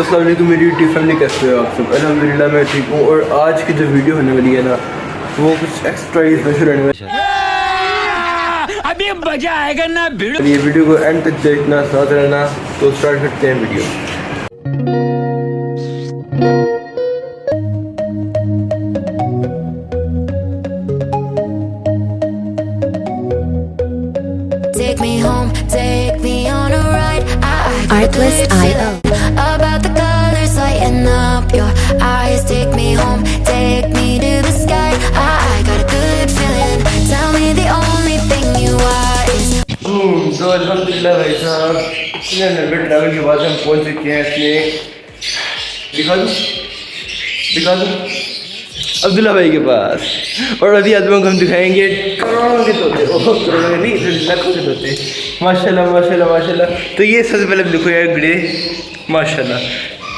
अस्सलाम वालेकुम मेरी यूट्यूब फैमिली, कैसे हो आप सब? अल्हम्दुलिल्लाह मैं ठीक हूँ। और आज की जो वीडियो होने वाली है ना, वो कुछ एक्स्ट्रा ही स्पेशल होने वाली है। अभी मजा आएगा ना वीडियो। ये वीडियो को एंड तक देखना, साथ रहना। तो स्टार्ट करते हैं video. Take me home, take me on a ride. Artlist.io. About the colors lighting up your eyes. Take me home, take me to the sky. I got a good feeling. Tell me the only thing you are is. तो अल्हम्दुलिल्लाह भाई साहब, इतने लंबे travel के बाद हम पहुंच चुके हैं अपने, दिखा दूँ अब्दुल्ला भाई के पास। और अभी आदमियों को हम दिखाएंगे करोड़ों के तोते, करोड़ों नहीं लाखों के तोते। माशाल्लाह माशाल्लाह माशाल्लाह। तो ये सबसे पहले देखो यार ग्रे, माशाल्लाह।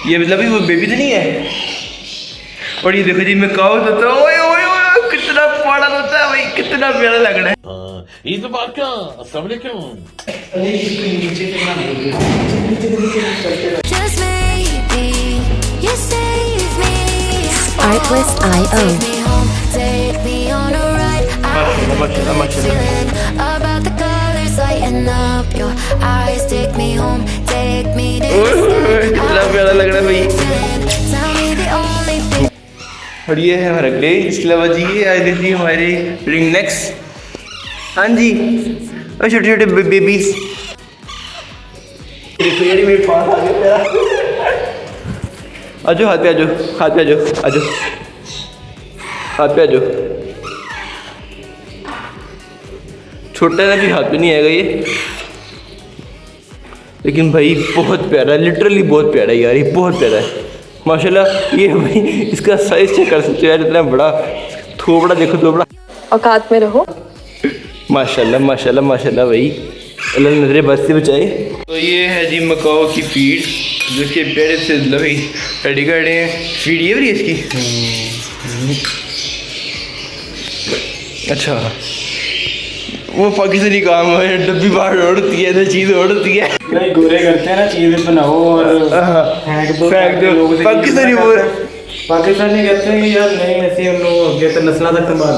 ये मतलब वो बेबी तो नहीं है। और ये देखो जी मैं काऊ तोता, ओए ओए ओए कितना बड़ा तोता है भाई, कितना प्यारा लग रहा है। ये तो बात क्या सबने क्यों Just maybe you save me. Artlist.io. Take me home, take me on a ride. I got a good feeling about the colors lighting up your eyes. Take me home, take me to the sky. कितना प्यारा लग रहा है भाई। Tell me the only thing. और ये है हमारा ग्रे। इसके अलावा जी ये आए देखिए हमारे रिंग नेक्स। हाँ जी, और छोटे छोटे बेबीज देखो यार, मेरे पास आ गया। आजो हाथ पे, आजो हाथ पे, आजो आजो हाथ पे, आजो। छोटा ना भी हाथ पे नहीं आएगा ये, लेकिन भाई बहुत प्यारा है, लिटरली बहुत प्यारा है यार, ये बहुत प्यारा है माशाल्लाह। ये भाई इसका साइज चेक कर सकते हो यार, इतना बड़ा थोबड़ा देखो, थोबड़ा। औकात में रहो। माशाल्लाह माशाल्लाह माशाल्लाह भाई, अल्लाह नजरे बस से बचाए। तो ये है जी मकाओ की फीड, जो इसके पेड़ से भाई रेडी कर रहे हैं। फीड ये भी इसकी अच्छा, वो पाकिस्तानी काम है, डब्बी बाहर उड़ती है तो चीज़ उड़ती है। नहीं गोरे करते हैं ना, चीज़ बनाओ और फेंक दो। पाकिस्तानी पाकिस्तानी कहते हैं कि यार नहीं ऐसे हम लोग तो नस्ला तक संभाल।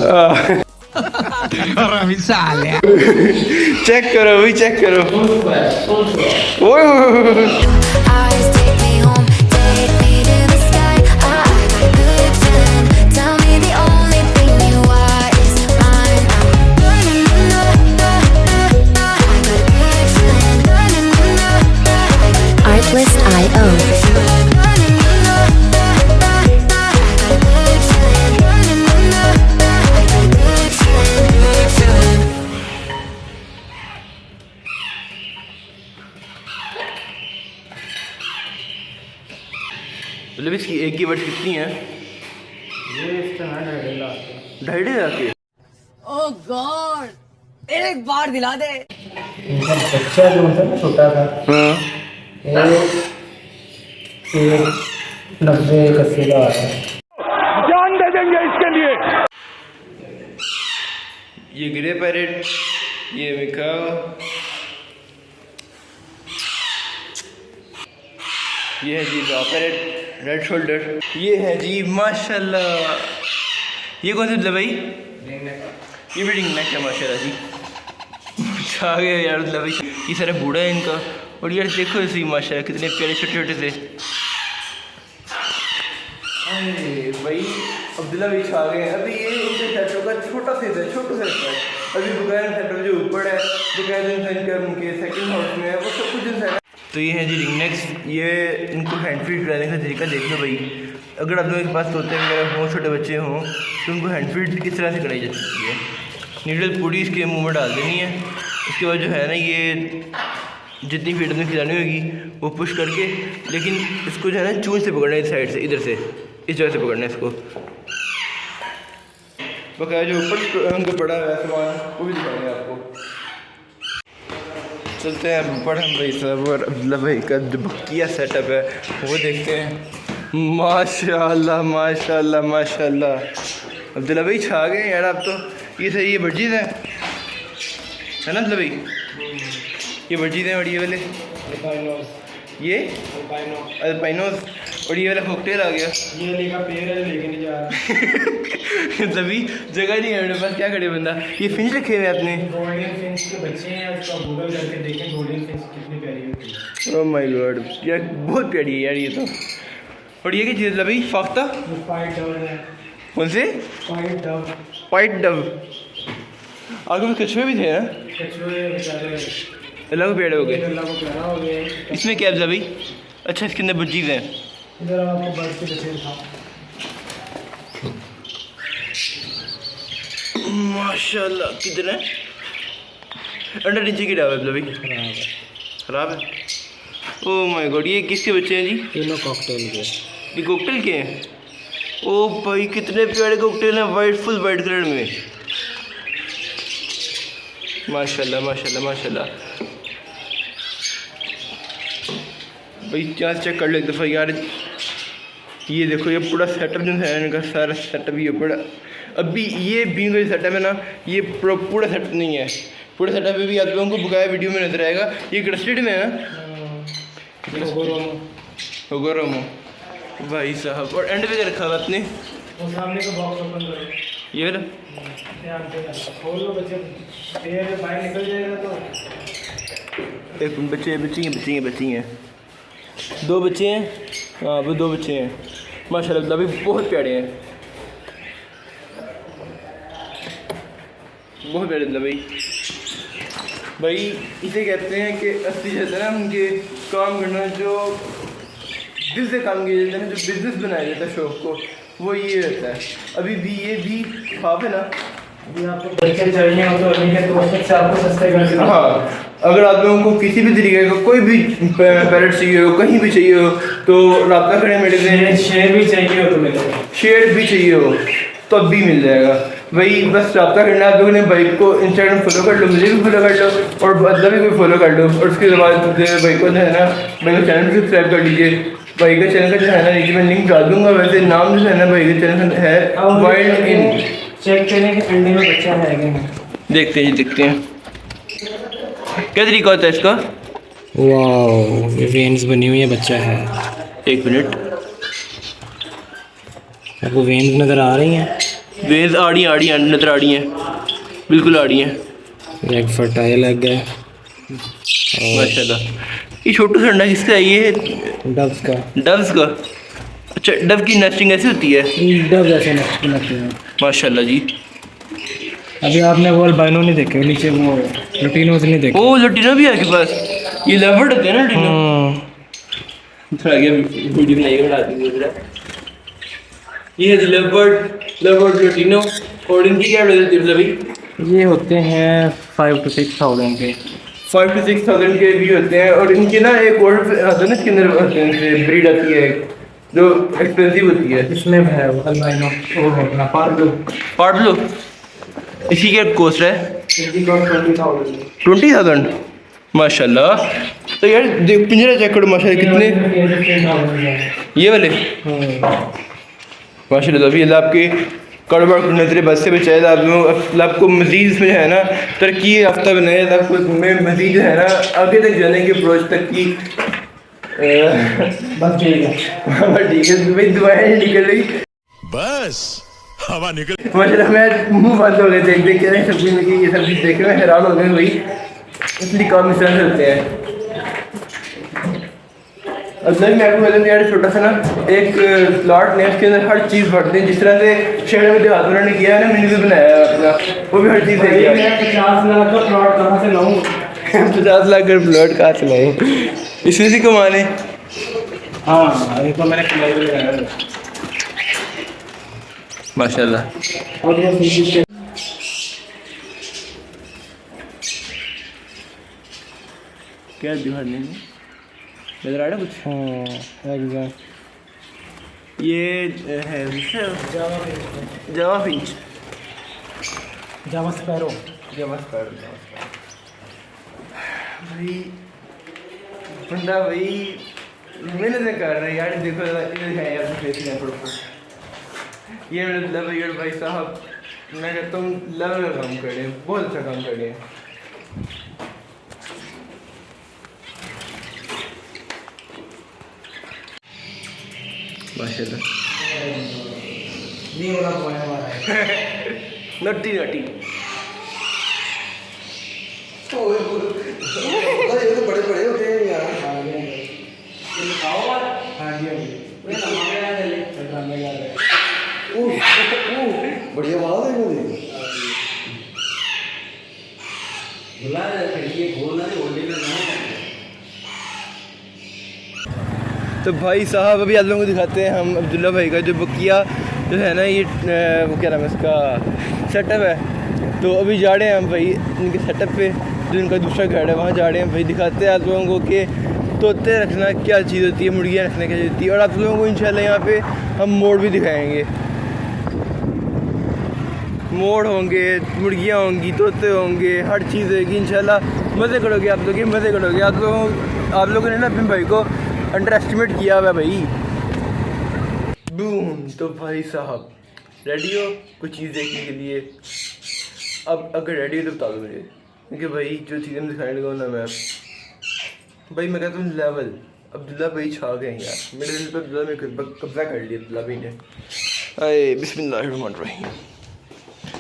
चेक करो भाई, चेक करो। Eyes take me home, take me to the sky. I got a good feeling. Tell me the only thing you are is mine. I got a good feeling. Artlist.io. मतलब इसकी एक की word कितनी है? ये इसका 2,500 की। ओह गॉड, एक बार दिला दे। बच्चा जो होता है ना छोटा था, हाँ ये 90-80 का आता है। जान दे देंगे इसके लिए। ये ग्रे पैरेट, ये मिकाओ, ये है जी पैरेट रेड शोल्डर, ये है जी माशाल्लाह। ये कौन सा मतलब भाई? ये भी रिंग नेक है माशाल्लाह जी। छा गया यार मतलब भाई, ये सारा बूढ़ा है इनका। और यार देखो इसी माशाल्लाह कितने प्यारे छोटे छोटे से। अरे भाई अब्दुल्ला भी छा गए हैं। अभी ये इनके सेटों का छोटा सा है, छोटा सा है। अभी बुकायन सेटो जो ऊपर है, बुकायन उनके सेकंड हाउस में है, वो सब कुछ है। तो ये है जी रिंग नेक्स। ये इनको हैंड फीड कराने का तरीका देख लो भाई। अगर आप लोगों के पास तोते वगैरह हों, छोटे बच्चे हों, तो उनको हैंड फीड किस तरह से कराई जा सकती है। नीडल पूरी इसके मुंह में डाल देनी है। उसके बाद जो है ना, ये जितनी फीड में खिलानी होगी वो पुश करके, लेकिन इसको जो है ना चूंज से पकड़ना है, इस साइड से, इधर से, इस जगह से पकड़ना है इसको। बकाया जो ऊपर उनको पड़ा है सामान वो भी दिखाएंगे आपको। चलते हैं ऊपर हम भाई साहब, और अब्दुल्ला भाई का जो बकिया सेटअप है वो देखते हैं। माशाल्लाह माशाल्लाह माशाल्लाह, अब्दुल्ला भाई छा गए यार आप तो। ये सही, ये बर्जीज है ना अब्दुल्ला भाई? ये बर्जीज हैं और ये वाले ये अल्बाइनो। अल्पाइनोस, और ये वाला कॉकटेल आ गया। ये लेगा पेड़ है, लेके नहीं जा रहा। तभी जगह नहीं है मेरे पास, क्या करे बंदा। ये फिंच रखे हुए आपने? गोल्डन फिंच के बच्चे हैं, उसका गूगल करके देखें गोल्डन फिंच कितनी प्यारी होती है। ओह माय गॉड यार, बहुत प्यारी है यार ये तो। और ये क्या चीज़ है भाई? फाख्ता? ये फाइट डव है। कौन से? Fight Dove. White Dove. आगे में कछुए भी थे ना? कछुए बेचारे अल्लाह को पेड़ हो गए। अल्लाह को प्यारा हो गए। इसमें क्या है भाई? अच्छा, इसके अंदर बजीज हैं। इधर आपको बर्ड के बच्चे था। माशाल्लाह कितना अंडा नीचे की डाल है भाई? खराब है। ओह माय गॉड, ये किसके बच्चे हैं जी? तीनों कॉकटेल के। ये कॉकटेल के हैं? ओ भाई कितने प्यारे कॉकटेल हैं, वाइट, फुल वाइट कलर में। माशाल्लाह माशाल्लाह माशाल्लाह। भाई क्या चेक कर लो एक दफ़ा यार। ये देखो, ये पूरा सेटअप जो है इनका, सारा सेटअप ये पूरा। अभी ये बीन का जो सेटअप है ना, ये पूरा सेटअप नहीं है। पूरा सेटअप भी आप लोगों को बकाया वीडियो में नजर आएगा। ये क्रस्टेड में है ना, होगोरोमो भाई साहब। और एंड पे क्या रखा हुआ आपने? वो सामने का बॉक्स ओपन करो। ये वाला खोल लो बच्चे, पेड़ बाहर निकल जाएगा तो। एक बच्चे हैं, दो बच्चे हैं। हाँ वो दो बच्चे हैं माशाल्लाह, भी बहुत प्यारे हैं, बहुत प्यारे भाई। इसे कहते हैं कि असली जो है ना, उनके काम करना, जो दिल से काम किया जाता है ना, जो बिजनेस बनाया जाता है शौक को, वो ये रहता है। अभी भी ये भी ख्वाब है ना। अभी आपको बच्चे चाहिए हो तो अभी के दोस्तों से आपको सस्ते कर देना। हाँ, अगर आप लोगों को किसी भी तरीके का कोई भी पैरेट चाहिए हो, कहीं भी चाहिए हो, तो रब्ता करें मेरे से। शेयर भी चाहिए हो तो मिलेगा, शेयर भी चाहिए हो तो अब भी मिल जाएगा भाई। बस रब्ता करना है आप लोगों ने। भाई को इंस्टाग्राम फॉलो कर लो, मुझे भी फॉलो कर लो, और अदला भी कोई फॉलो कर लो। और उसके बाद भाई को जो है ना, भाई का चैनल भी सब्सक्राइब कर लीजिए। भाई का चैनल का जो है ना, नीचे मैं लिंक डाल दूँगा। वैसे नाम जो है ना भाई का चैनल है वाइल्ड इन। चेक करें कि अंडे में बच्चा है कि नहीं। देखते हैं जी, देखते हैं क्या तरीका होता है इसका। वाह, ये वेन्स बनी हुई है, बच्चा है। एक मिनट, आपको वेन्स नज़र आ रही हैं? वेज आ रही हैं नजर आ रही हैं, बिल्कुल आ रही हैं। एक फर्टाइल एग है माशाल्लाह। ये छोटू सा अंडा किसका है? ये डव्स का। डव्स का? अच्छा, डव की नेस्टिंग ऐसी होती है? डव जैसे लगते हैं माशाल्लाह जी। अभी आपने वो अल्बाइनो नहीं देखे, नीचे वो लुटिनोज नहीं देखे। ओ लुटिनो भी है आपके पास? ये लेवर्ड होते हैं ना लुटिनो? थोड़ा आगे वीडियो बनाइए, बना दीजिए। ये है लेवर्ड लुटिनो। और इनकी क्या प्राइस है भाई? ये होते हैं 5 to 6,000 के। 5 to 6,000 के भी होते हैं। और इनके ना एक और आता है ना, इसके अंदर ब्रीड आती है जो एक्सपेंसिव होती है। इसमें है वो अल्बाइनो, वो होगा पार्बलो। इसकी क्या कॉस्ट है? 20,000 माशाल्लाह। तो यार देख, पिंजरा चेक करो माशाल्लाह, कितने ये वाले माशाल्लाह। अभी अल्लाह आपके कारोबार को नजर बद से बचाए। आपको मज़ीद इसमें है ना तरक्की याफ्ता बनाए। आपको में मज़ीद जो है ना आगे तक जाने की अप्रोच तक की। बस ठीक है, ठीक है भाई, दुआएं निकल रही बस हवा निकल। माशाल्लाह मैं मुंह बंद हो गए देख के रहे सब्जी में कि ये सब्जी देख के मैं हैरान हो गए भाई, इसलिए काम इस तरह से होते हैं। असल में आपको मतलब यार छोटा सा ना एक प्लॉट ने, उसके अंदर हर चीज़ भरते हैं। जिस तरह से शहर में देहात उन्होंने किया है ना, मैंने भी बनाया है अपना, वो भी हर चीज़ है। 50 लाख का प्लॉट कहाँ से लाऊं? 50 लाख का प्लॉट कहाँ से लाए? इसमें से कमाने। हाँ, ये तो मैंने कमाई में लगाया है माशाल्लाह। और ये फिर क्या दिखाने में नजर आ रहा है कुछ? हाँ, एग्जाम ये है जावा फिंच, जावा स्पैरो। भाई बंदा भाई मेहनत कर रहा है यार। देखो है यार, फेस थोड़ा ये मेरे लव यार भाई साहब, मैं कहता हूँ लेवल का काम कर रहे हैं, बहुत अच्छा काम कर रहे हैं। माशाल्लाह। ये वाला बॉय हमारा है। नटी नटी। ये तो बड़े बड़े होते हैं यार। हाँ जी हाँ जी। बढ़िया आवाज है इनकी। तो भाई साहब अभी आप लोगों को दिखाते हैं हम अब्दुल्ला भाई का जो बकिया जो है ना, ये वो क्या नाम है इसका, सेटअप है। तो अभी जा रहे हैं हम भाई इनके सेटअप पे, जो इनका दूसरा घर है वहाँ जा रहे हैं भाई। दिखाते हैं आप लोगों को कि तोते रखना क्या चीज़ होती है, मुर्गियाँ रखना क्या चीज़ होती है। और आप लोगों को इंशाल्लाह यहाँ पे हम मोड़ भी दिखाएँगे, मोड़ होंगे, मुर्गियाँ होंगी, तोते होंगे, हर चीज़ होगी इंशाल्लाह। मज़े करोगे आप लोग, मज़े करोगे आप लोगों ने ना अपने भाई को अंडर एस्टिमेट किया हुआ है भाई। बूम। तो भाई साहब रेडी हो कुछ चीज़ देखने के लिए? अब अगर रेडी हो तो बता दो मुझे, क्योंकि भाई जो चीज़ें हम दिखाने लगा ना मैं भाई, मैं कहता हूँ लेवल अब्दुल्ला भाई छा गए यार। मेरे दिल पर अब्दुल्ला में कब्जा कर लिया अब्दुल्ला भाई ने। अरे बिस्मिल्लाहिर्रहमानिर्रहीम।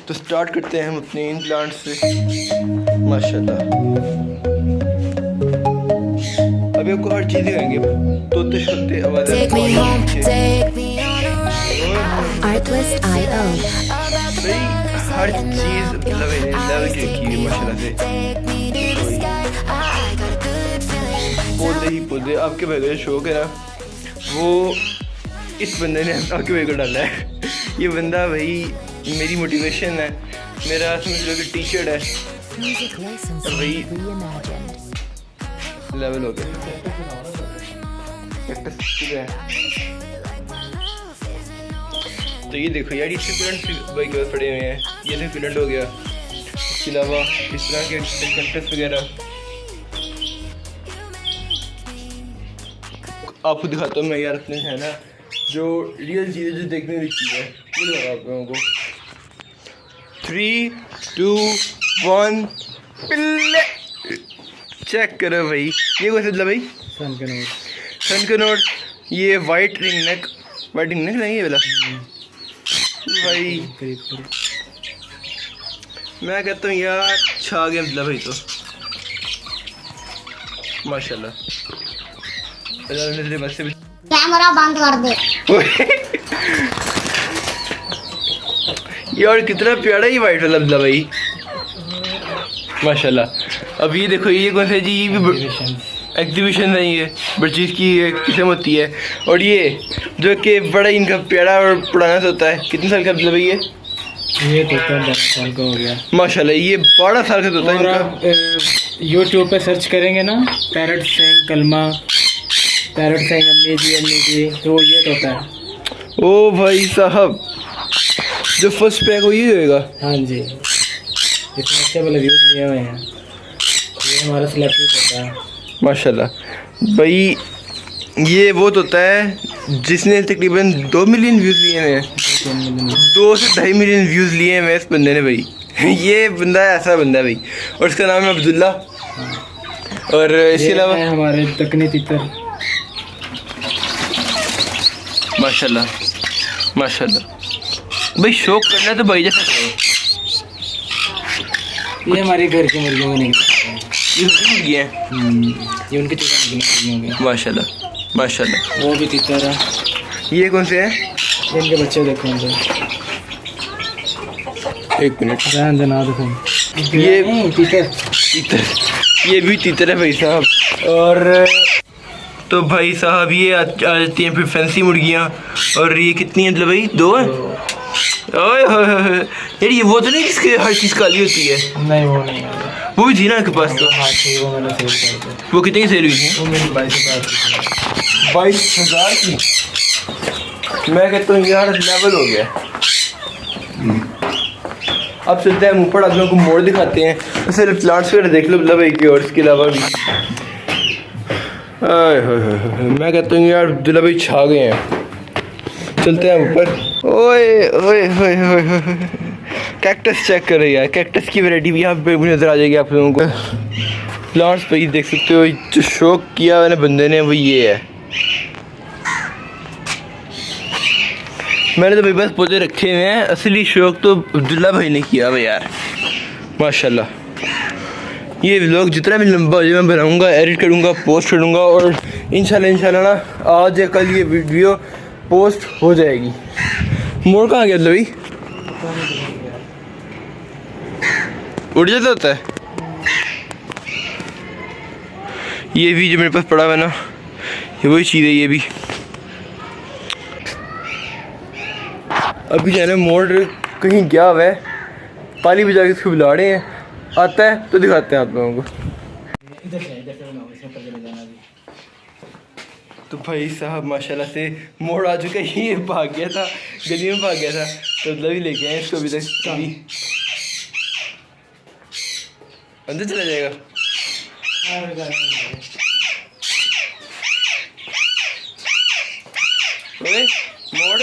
तो स्टार्ट करते हैं हम अपने इन प्लांट से। माशाल्लाह अभी आपको हर चीज़ दिखाएंगे, तोते छोटे आवाज़। Take me home, take me on a ride. Artlist IO. भाई हर चीज़ अब्दुल्ला भाई ने लेवल की रखी है माशाल्लाह से। Take me to the sky. I got a good feeling. पौधे ही पौधे। आपके भाई का जो शौक है ना, वो इस बंदे ने आपके भाई को डाला है। ये बंदा भाई मेरी मोटिवेशन है, मेरा समझ लो कि टी शर्ट है। Music lessons और भाई reimagined. लेवल हो गया। कैक्टस किधर है? तो ये देखो यार, ये पिलेंट भाई के पास पड़े हुए हैं। ये तो पिलेंट हो गया। इसके अलावा इस तरह के कैक्टस वगैरह आपको दिखाता हूँ मैं यार। अपने है ना जो रियल चीज़ें जो देखने की चीज़ है वो लगा आप लोगों को। 3, 2, 1 पिल्ले। चेक करो भाई, ये कौन सा भाई? सन के नोट। सन के नोट। ये वाइट रिंग नेक नहीं है वाला भाई। मैं कहता हूँ यार छा गया अब्दुल्ला भाई तो माशाल्लाह। कैमरा बंद कर दे। यार कितना प्यारा ही वाइट वाला अब्दुल्ला भाई माशाल्लाह। अब ये देखो, ये कौन सा जी? ये भी एग्जीबिशन नहीं है, बड़ी चीज़ की किस्म होती है। और ये जो कि बड़ा इनका प्यारा और पुराना सा होता है। कितने साल का अब्दुल्ला भाई? ये तो 12 साल का हो गया माशाल्लाह। ये 12 साल का होता है इनका। यूट्यूब पे सर्च करेंगे ना, पैरट सिंह कलमा, पैरट सिंह अम्मी जी, तो ये तो होता है। ओ भाई साहब, जो फर्स्ट पैक हो ये होएगा। हाँ जी, इसमें अच्छे वाले व्यूज लिए हुए हैं। ये हमारा सिलेक्टेड होता है माशाल्लाह भाई। ये वो तो होता है जिसने तकरीबन 2 मिलियन व्यूज़ लिए हैं। 2 से 2.5 मिलियन व्यूज़ लिए हैं इस बंदे ने भाई। ये बंदा ऐसा बंदा है भाई। और इसका नाम है अब्दुल्ला। और इसके अलावा हमारे तकनी तितर। माशाल्लाह भाई, शौक करना है तो भाई जैसा करो। ये हमारे घर के मुर्गियों में नहीं, ये मुर्गी है। ये उनके चिकन मुर्गियों में। माशाल्लाह। वो भी तितर है। ये कौन से हैं? इनके बच्चे देखो इनके। 1 मिनट। ना देखो, ये तितर। ये भी तीतर है भाई साहब। और तो भाई साहब ये आ जाती हैं फिर फैंसी मुर्गियाँ। और ये कितनी है भाई? 2 है। ओए यार, ये वो तो नहीं जिसके हर चीज़ काली होती है? नहीं, वो नहीं है। वो भी थी ना आपके पास? तो हाँ ठीक, वो मैंने सेल कर दिया। वो कितनी सेल हुई थी? वो मेरी 22,000 22,000 की। मैं कहता हूँ यार लेवल हो गया। अब चलते हैं ऊपर, आप लोगों को मोड़ दिखाते हैं। वैसे प्लांट्स वगैरह देख लो अब्दुल्ला भाई के, और इसके अलावा भी मैं कहता हूँ यार अब्दुल्ला भाई छा गए हैं। चलते हैं ऊपर। ओए ओए ओए ओए, कैक्टस चेक करो यार। कैक्टस की वैरायटी भी यहाँ पे नज़र आ जाएगी आप लोगों को। प्लांट्स पे देख सकते हो, जो शौक किया मैंने बंदे ने वो ये है। मैंने तो भाई बस पौधे रखे हुए हैं, असली शौक तो अब्दुल्ला भाई ने किया भाई यार माशाल्लाह। ये व्लॉग जितना भी लंबा हो जाए मैं बनाऊँगा, एडिट करूँगा, पोस्ट करूँगा और इंशाल्लाह ना आज या कल ये वीडियो पोस्ट हो जाएगी। मोड़ कहाँ गया भाई? उड़ जाता होता है ये भी जो मेरे पास पड़ा हुआ है ना, ये वही चीज़ है ये भी। अभी जाना मोड़ कहीं गया हुआ है, ताली बजा के इसको बुला रहे हैं, आता है तो दिखाते हैं आप लोगों को। इधर से बनाओ, इसमें ऊपर चले जाना अभी। तो भाई साहब माशाल्लाह से मोड़ आ चुका है। ये भाग गया था, गली में भाग गया था, तो मतलब ही लेके आए इसको। अभी तक कभी अंदर चला जाएगा। ओए मोड़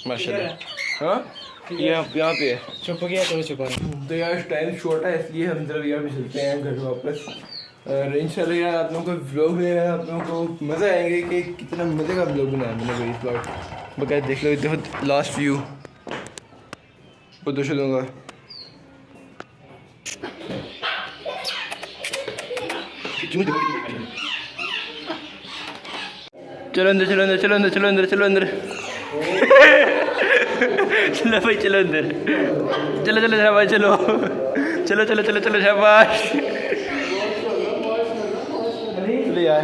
माशाल्लाह। हाँ यहाँ पे है। छुप गया तो छुपा रहा। तो यार टाइम शॉर्ट है इसलिए हम जरा यार भी चलते हैं घर वापस। और इंशाल्लाह यार आप लोगों को व्लॉग में आप लोगों को मज़ा आएंगे कि कितना मज़े का व्लॉग बनाया मैंने भाई इस बार। बकायदा देख लो, देखो लास्ट व्यू वो दो दूँगा। चलो अंदर चलो अंदर चलो अंदर चलो अंदर चलो अंदर चलो भाई चलो अंदर, चलो चलो शाबाश, चलो चलो चलो चलो चलो शाबाश, चलो यार।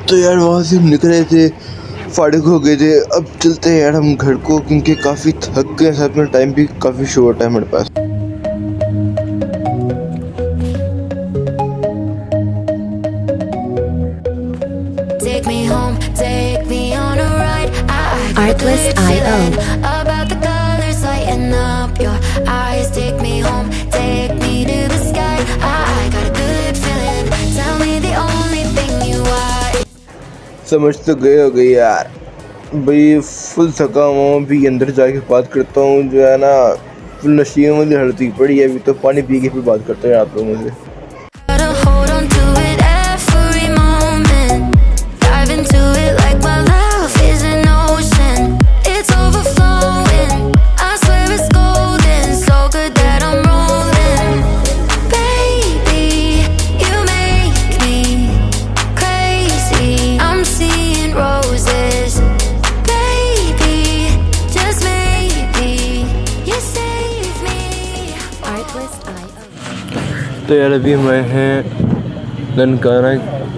तो यार वहाँ से हम निकले थे, फाड़क हो गए थे। अब चलते हैं यार हम घर को, क्योंकि काफ़ी थक गए, साथ में टाइम भी काफ़ी शॉर्ट है हमारे पास। Take me home, take me on a ride. Artlist.io. About the colors lighting up your eyes. Take me home, take me to the sky. I got a good feeling. Tell me the only thing you are. समझ तो गए हो गई यार भाई, full थका हुआ हूँ। अभी अंदर जाके बात करता हूँ, जो है ना फुल नशीबों में हड़ती पड़ी है। अभी तो पानी पी के फिर बात करते हैं आप लोगों से। Gotta hold on to it every moment. Dive into it like my love is an ocean. It's overflowing. I swear it's golden. So good that I'm rolling. Baby, you make me crazy. I'm seeing roses. Baby, just maybe you save me. Artlist.io. तो यार अभी हम आए हैं Nankana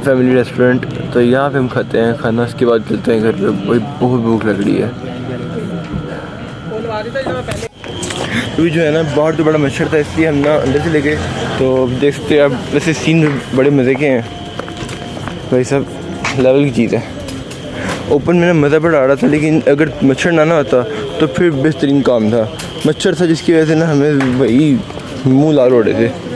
family restaurant, तो यहाँ पे हम खाते हैं खाना, उसके बाद चलते हैं घर पे। भाई बहुत भूख लग रही है। अभी जो है ना बाहर तो बड़ा मच्छर था, इसलिए हम ना अंदर से गए। तो देख सकते हैं आप, वैसे सीन बड़े मज़े के हैं भाई, सब लेवल की चीज़ है। ओपन में ना मज़ा बड़ा आ रहा था, लेकिन अगर मच्छर ना होता तो फिर बेहतरीन काम था। मच्छर था जिसकी वजह से ना हमें भाई मुँह लाल हो रहे थे।